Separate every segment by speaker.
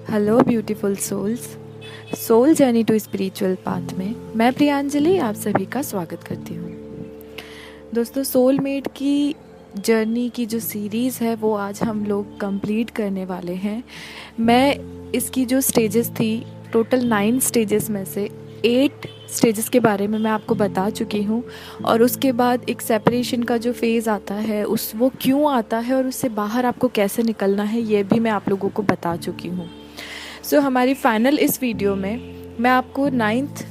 Speaker 1: Hello beautiful souls, soul journey to spiritual path में मैं प्रियांजलि आप सभी का स्वागत करती हूँ। दोस्तों, सोलमेट की जर्नी की जो सीरीज़ है वो आज हम लोग कंप्लीट करने वाले हैं। मैं इसकी जो स्टेजेस थी, टोटल 9 स्टेजेस में से 8 स्टेजेस के बारे में मैं आपको बता चुकी हूँ। और उसके बाद एक सेपरेशन का जो फेज़ आता है वो क्यों आता है और उससे बाहर आपको कैसे निकलना है, ये भी मैं आप लोगों को बता चुकी हूँ। हमारी फाइनल इस वीडियो में मैं आपको 9th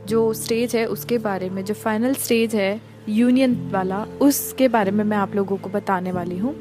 Speaker 1: जो स्टेज है उसके बारे में, जो फाइनल स्टेज है यूनियन वाला, उसके बारे में मैं आप लोगों को बताने वाली हूँ।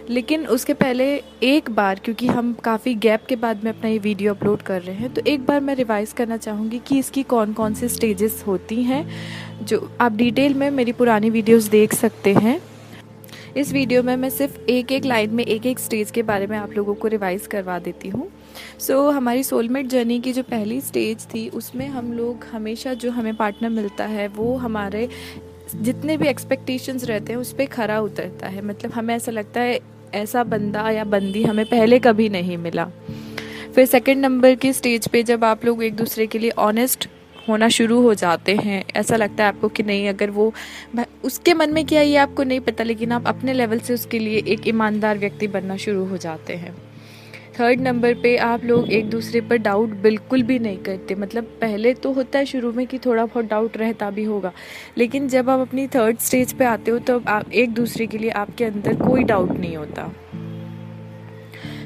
Speaker 1: लेकिन उसके पहले एक बार, क्योंकि हम काफ़ी गैप के बाद में अपना ये वीडियो अपलोड कर रहे हैं, तो एक बार मैं रिवाइज़ करना चाहूँगी कि इसकी कौन कौन सी स्टेजेस होती हैं, जो आप डिटेल में मेरी पुरानी वीडियोस देख सकते हैं। इस वीडियो में मैं सिर्फ एक एक लाइन में एक एक स्टेज के बारे में आप लोगों को रिवाइज़ करवा देती हूँ। हमारी सोलमेट जर्नी की जो पहली स्टेज थी उसमें हम लोग हमेशा जो हमें पार्टनर मिलता है वो हमारे जितने भी एक्सपेक्टेशंस रहते हैं उस पर खरा उतरता है। मतलब हमें ऐसा लगता है ऐसा बंदा या बंदी हमें पहले कभी नहीं मिला। फिर सेकंड नंबर की स्टेज पे जब आप लोग एक दूसरे के लिए ऑनेस्ट होना शुरू हो जाते हैं, ऐसा लगता है आपको कि नहीं, अगर वो उसके मन में क्या है ये आपको नहीं पता, लेकिन आप अपने लेवल से उसके लिए एक ईमानदार व्यक्ति बनना शुरू हो जाते हैं। थर्ड नंबर पे आप लोग एक दूसरे पर डाउट बिल्कुल भी नहीं करते। मतलब पहले तो होता है शुरू में कि थोड़ा बहुत डाउट रहता भी होगा, लेकिन जब आप अपनी थर्ड स्टेज पे आते हो तो आप एक दूसरे के लिए आपके अंदर कोई डाउट नहीं होता।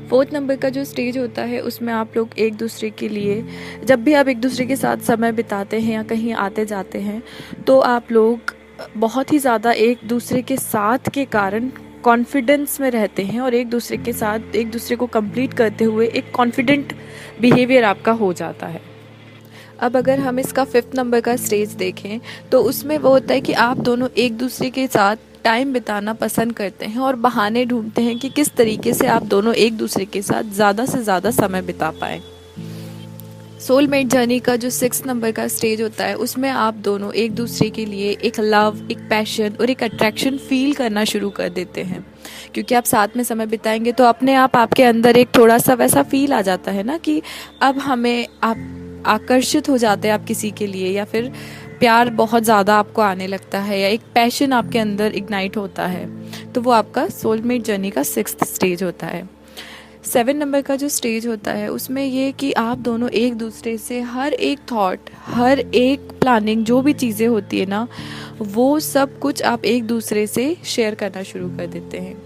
Speaker 1: फोर्थ नंबर का जो स्टेज होता है उसमें आप लोग एक दूसरे के लिए, जब भी आप एक दूसरे के साथ समय बिताते हैं या कहीं आते जाते हैं, तो आप लोग बहुत ही ज़्यादा एक दूसरे के साथ के कारण कॉन्फिडेंस में रहते हैं और एक दूसरे के साथ एक दूसरे को कंप्लीट करते हुए एक कॉन्फिडेंट बिहेवियर आपका हो जाता है। अब अगर हम इसका 5th नंबर का स्टेज देखें तो उसमें वो होता है कि आप दोनों एक दूसरे के साथ टाइम बिताना पसंद करते हैं और बहाने ढूंढते हैं कि किस तरीके से आप दोनों एक दूसरे के साथ ज़्यादा से ज़्यादा समय बिता पाएँ। सोलमेट जर्नी का जो 6th नंबर का स्टेज होता है उसमें आप दोनों एक दूसरे के लिए एक लव, एक पैशन और एक अट्रैक्शन फील करना शुरू कर देते हैं। क्योंकि आप साथ में समय बिताएंगे तो अपने आप आपके अंदर एक थोड़ा सा वैसा फील आ जाता है ना कि अब हमें आप आकर्षित हो जाते हैं आप किसी के लिए, या फिर प्यार बहुत ज़्यादा आपको आने लगता है, या एक पैशन आपके अंदर इग्नाइट होता है। तो वो आपका सोलमेट जर्नी का 6th स्टेज होता है। 7 नंबर का जो स्टेज होता है उसमें ये कि आप दोनों एक दूसरे से हर एक थॉट, हर एक प्लानिंग, जो भी चीज़ें होती है ना, वो सब कुछ आप एक दूसरे से शेयर करना शुरू कर देते हैं।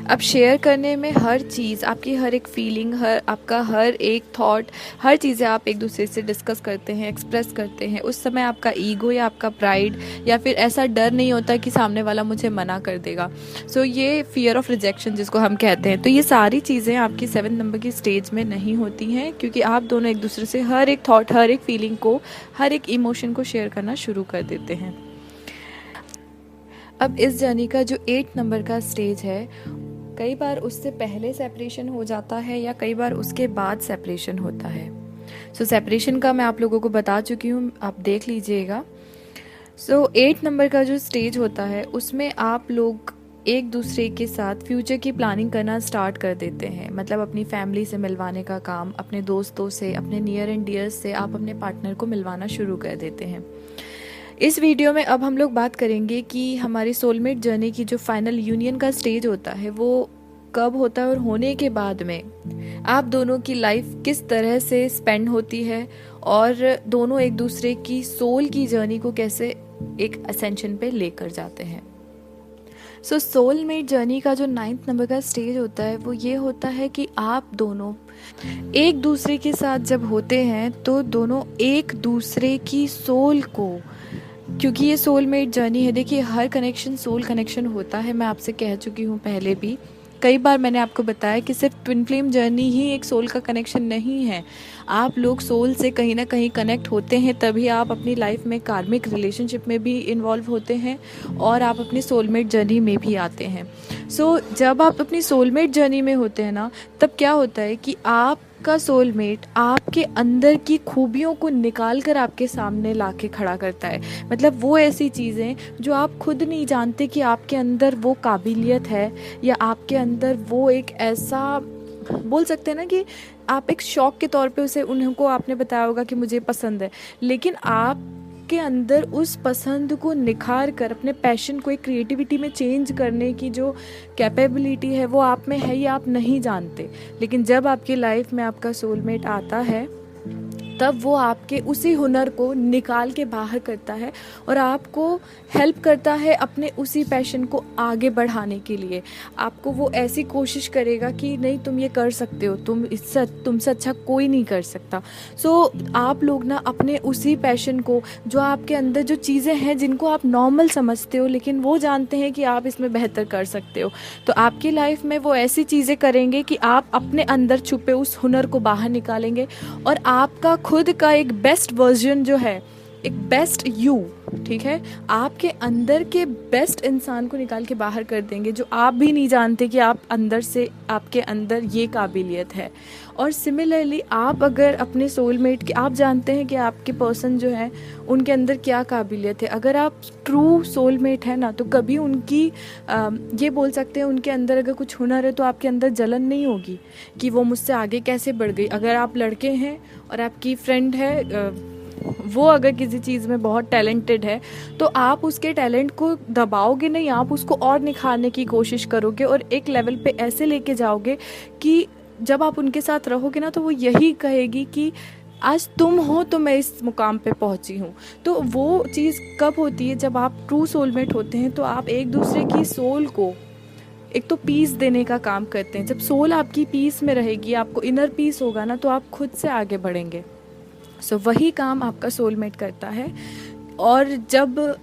Speaker 1: अब शेयर करने में हर चीज़, आपकी हर एक फीलिंग, आपका हर एक थॉट, हर चीज़ें आप एक दूसरे से डिस्कस करते हैं, एक्सप्रेस करते हैं। उस समय आपका ईगो या आपका प्राइड या फिर ऐसा डर नहीं होता कि सामने वाला मुझे मना कर देगा। ये फियर ऑफ रिजेक्शन जिसको हम कहते हैं, तो ये सारी चीज़ें आपकी 7 नंबर की स्टेज में नहीं होती हैं, क्योंकि आप दोनों एक दूसरे से हर एक थॉट, हर एक फीलिंग को, हर एक इमोशन को शेयर करना शुरू कर देते हैं। अब इस जर्नी का जो 8 नंबर का स्टेज है, कई बार उससे पहले सेपरेशन हो जाता है या कई बार उसके बाद सेपरेशन होता है। सेपरेशन का मैं आप लोगों को बता चुकी हूँ, आप देख लीजिएगा। 8 नंबर का जो स्टेज होता है उसमें आप लोग एक दूसरे के साथ फ्यूचर की प्लानिंग करना स्टार्ट कर देते हैं। मतलब अपनी फैमिली से मिलवाने का काम, अपने दोस्तों से, अपने नियर एंड डियर्स से आप अपने पार्टनर को मिलवाना शुरू कर देते हैं। इस वीडियो में अब हम लोग बात करेंगे कि हमारी सोलमेट जर्नी की जो फाइनल यूनियन का स्टेज होता है वो कब होता है और होने के बाद में आप दोनों की लाइफ किस तरह से स्पेंड होती है और दोनों एक दूसरे की सोल की जर्नी को कैसे एक असेंशन पे लेकर जाते हैं। सोलमेट जर्नी का जो 9th नंबर का स्टेज होता है वो ये होता है कि आप दोनों एक दूसरे के साथ जब होते हैं तो दोनों एक दूसरे की सोल को, क्योंकि ये सोलमेट जर्नी है, देखिए हर कनेक्शन सोल कनेक्शन होता है। मैं आपसे कह चुकी हूँ पहले भी, कई बार मैंने आपको बताया कि सिर्फ ट्विन फ्लेम जर्नी ही एक सोल का कनेक्शन नहीं है। आप लोग सोल से कहीं ना कहीं कनेक्ट होते हैं, तभी आप अपनी लाइफ में कार्मिक रिलेशनशिप में भी इन्वॉल्व होते हैं और आप अपनी सोलमेट जर्नी में भी आते हैं। जब आप अपनी सोलमेट जर्नी में होते हैं ना, तब क्या होता है कि आपका सोलमेट आपके अंदर की खूबियों को निकाल कर आपके सामने लाके खड़ा करता है। मतलब वो ऐसी चीज़ें जो आप खुद नहीं जानते कि आपके अंदर वो काबिलियत है, या आपके अंदर वो एक ऐसा बोल सकते हैं ना कि आप एक शौक के तौर पे उसे उनको आपने बताया होगा कि मुझे पसंद है, लेकिन आप के अंदर उस पसंद को निखार कर अपने पैशन को एक क्रिएटिविटी में चेंज करने की जो कैपेबिलिटी है वो आप में है, ये आप नहीं जानते। लेकिन जब आपकी लाइफ में आपका सोलमेट आता है तब वो आपके उसी हुनर को निकाल के बाहर करता है और आपको हेल्प करता है अपने उसी पैशन को आगे बढ़ाने के लिए। आपको वो ऐसी कोशिश करेगा कि नहीं तुम ये कर सकते हो, तुमसे अच्छा कोई नहीं कर सकता। आप लोग ना अपने उसी पैशन को, जो आपके अंदर जो चीज़ें हैं जिनको आप नॉर्मल समझते हो लेकिन वो जानते हैं कि आप इसमें बेहतर कर सकते हो, तो आपकी लाइफ में वो ऐसी चीज़ें करेंगे कि आप अपने अंदर छुपे उस हुनर को बाहर निकालेंगे और आपका खुद का एक बेस्ट वर्जन जो है, एक बेस्ट यू, ठीक है, आपके अंदर के बेस्ट इंसान को निकाल के बाहर कर देंगे जो आप भी नहीं जानते कि आप अंदर से आपके अंदर ये काबिलियत है। और सिमिलरली आप अगर अपने सोलमेट के, आप जानते हैं कि आपके पर्सन जो है उनके अंदर क्या काबिलियत है। अगर आप ट्रू सोलमेट है ना तो कभी उनकी ये बोल सकते हैं उनके अंदर अगर कुछ हुनर है तो आपके अंदर जलन नहीं होगी कि वो मुझसे आगे कैसे बढ़ गई। अगर आप लड़के हैं और आपकी फ्रेंड है वो अगर किसी चीज़ में बहुत टैलेंटेड है तो आप उसके टैलेंट को दबाओगे नहीं, आप उसको और निखारने की कोशिश करोगे और एक लेवल पे ऐसे लेके जाओगे कि जब आप उनके साथ रहोगे ना तो वो यही कहेगी कि आज तुम हो तो मैं इस मुकाम पे पहुंची हूँ। तो वो चीज़ कब होती है, जब आप ट्रू सोलमेट होते हैं तो आप एक दूसरे की सोल को एक तो पीस देने का काम करते हैं। जब सोल आपकी पीस में रहेगी, आपको इनर पीस होगा ना, तो आप खुद से आगे बढ़ेंगे। वही काम आपका सोलमेट करता है। और जब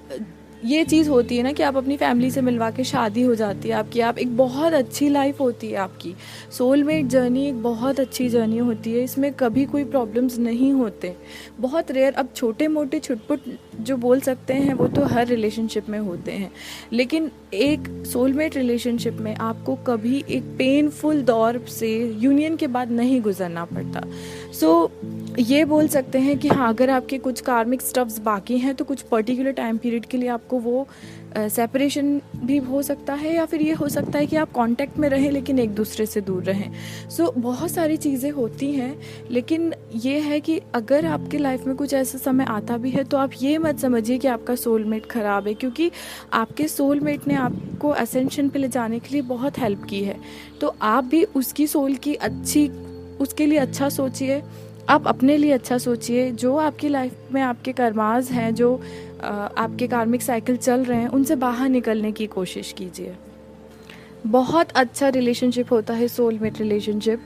Speaker 1: ये चीज़ होती है ना कि आप अपनी फैमिली से मिलवा के शादी हो जाती है आपकी, आप एक बहुत अच्छी लाइफ होती है आपकी। सोलमेट जर्नी एक बहुत अच्छी जर्नी होती है, इसमें कभी कोई प्रॉब्लम्स नहीं होते, बहुत रेयर। अब छोटे मोटे छुटपुट जो बोल सकते हैं वो तो हर रिलेशनशिप में होते हैं, लेकिन एक सोलमेट रिलेशनशिप में आपको कभी एक पेनफुल दौर से यूनियन के बाद नहीं गुजरना पड़ता। ये बोल सकते हैं कि हाँ, अगर आपके कुछ कार्मिक स्टफ्स बाकी हैं तो कुछ पर्टिकुलर टाइम पीरियड के लिए आपको वो सेपरेशन भी हो सकता है, या फिर ये हो सकता है कि आप कांटेक्ट में रहें लेकिन एक दूसरे से दूर रहें। बहुत सारी चीज़ें होती हैं, लेकिन ये है कि अगर आपके लाइफ में कुछ ऐसा समय आता भी है तो आप ये मत समझिए कि आपका सोलमेट ख़राब है, क्योंकि आपके सोलमेट ने आपको असेंशन पे ले जाने के लिए बहुत हेल्प की है। तो आप भी उसकी सोल की उसके लिए अच्छा सोचिए, आप अपने लिए अच्छा सोचिए। जो आपकी लाइफ में आपके कर्माज हैं, जो आपके कार्मिक साइकिल चल रहे हैं, उनसे बाहर निकलने की कोशिश कीजिए। बहुत अच्छा रिलेशनशिप होता है सोलमेट रिलेशनशिप।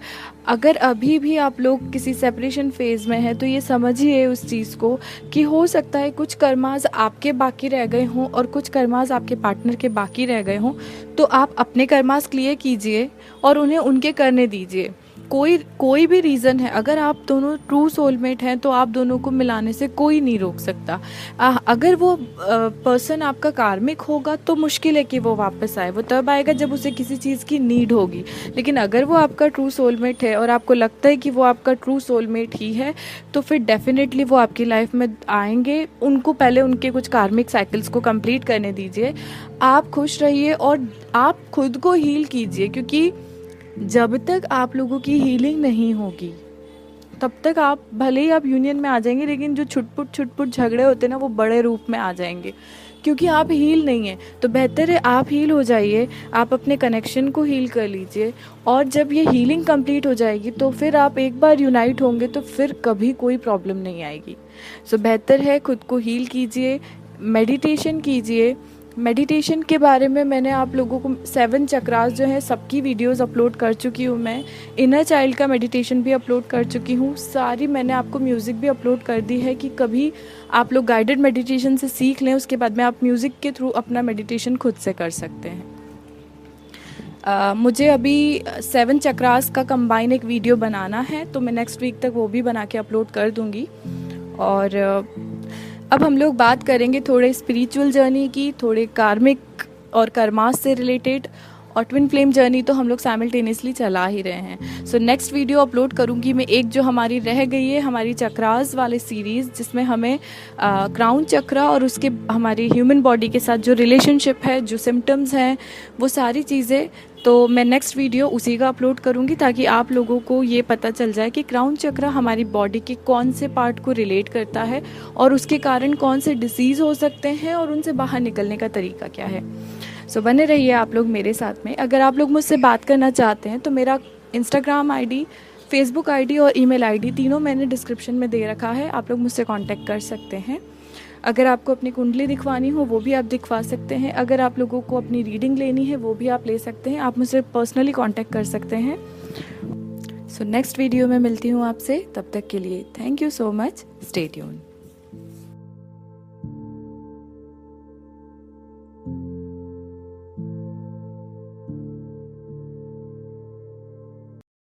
Speaker 1: अगर अभी भी आप लोग किसी सेपरेशन फेज़ में हैं तो ये समझिए उस चीज़ को कि हो सकता है कुछ कर्माज आपके बाकी रह गए हों और कुछ कर्माज आपके पार्टनर के बाकी रह गए हों। तो आप अपने कर्माज क्लियर कीजिए और उन्हें उनके करने दीजिए। कोई भी रीज़न है, अगर आप दोनों ट्रू सोलमेट हैं तो आप दोनों को मिलाने से कोई नहीं रोक सकता। अगर वो पर्सन आपका कार्मिक होगा तो मुश्किल है कि वो वापस आए, वो तब आएगा जब उसे किसी चीज़ की नीड होगी। लेकिन अगर वो आपका ट्रू सोलमेट है और आपको लगता है कि वो आपका ट्रू सोलमेट ही है, तो फिर डेफिनेटली वो आपकी लाइफ में आएंगे। उनको पहले उनके कुछ कार्मिक साइकिल्स को कंप्लीट करने दीजिए, आप खुश रहिए और आप खुद को हील कीजिए, क्योंकि जब तक आप लोगों की हीलिंग नहीं होगी तब तक आप भले ही आप यूनियन में आ जाएंगे, लेकिन जो छुटपुट झगड़े होते हैं ना, वो बड़े रूप में आ जाएंगे, क्योंकि आप हील नहीं हैं। तो बेहतर है आप हील हो जाइए, आप अपने कनेक्शन को हील कर लीजिए, और जब ये हीलिंग कंप्लीट हो जाएगी तो फिर आप एक बार यूनाइट होंगे तो फिर कभी कोई प्रॉब्लम नहीं आएगी। बेहतर है खुद को हील कीजिए, मेडिटेशन कीजिए। मेडिटेशन के बारे में मैंने आप लोगों को 7 चक्रास जो है सबकी वीडियोस अपलोड कर चुकी हूँ। मैं इनर चाइल्ड का मेडिटेशन भी अपलोड कर चुकी हूँ, सारी मैंने आपको म्यूज़िक भी अपलोड कर दी है कि कभी आप लोग गाइडेड मेडिटेशन से सीख लें, उसके बाद में आप म्यूज़िक के थ्रू अपना मेडिटेशन खुद से कर सकते हैं। मुझे अभी 7 चक्रास का कंबाइन एक वीडियो बनाना है, तो मैं नेक्स्ट वीक तक वो भी बना के अपलोड कर दूँगी। और अब हम लोग बात करेंगे थोड़े स्पिरिचुअल जर्नी की, थोड़े कार्मिक और कर्मास से रिलेटेड, और ट्विन फ्लेम जर्नी तो हम लोग साइमल्टेनियसली चला ही रहे हैं। सो नेक्स्ट वीडियो अपलोड करूँगी मैं एक जो हमारी रह गई है हमारी चक्रास वाले सीरीज़, जिसमें हमें क्राउन चक्रा और उसके हमारी ह्यूमन बॉडी के साथ जो रिलेशनशिप है, जो सिम्टम्स हैं, वो सारी चीज़ें, तो मैं नेक्स्ट वीडियो उसी का अपलोड करूँगी ताकि आप लोगों को ये पता चल जाए कि क्राउन चक्रा हमारी बॉडी के कौन से पार्ट को रिलेट करता है और उसके कारण कौन से डिसीज़ हो सकते हैं और उनसे बाहर निकलने का तरीका क्या है। सो बने रहिए आप लोग मेरे साथ में। अगर आप लोग मुझसे बात करना चाहते हैं तो मेरा इंस्टाग्राम आईडी, फेसबुक आईडी और ईमेल आईडी तीनों मैंने डिस्क्रिप्शन में दे रखा है, आप लोग मुझसे कांटेक्ट कर सकते हैं। अगर आपको अपनी कुंडली दिखवानी हो वो भी आप दिखवा सकते हैं। अगर आप लोगों को अपनी रीडिंग लेनी है वो भी आप ले सकते हैं, आप मुझसे पर्सनली कांटेक्ट कर सकते हैं। सो नेक्स्ट वीडियो में मिलती हूँ आपसे, तब तक के लिए thank you so much, stay tuned.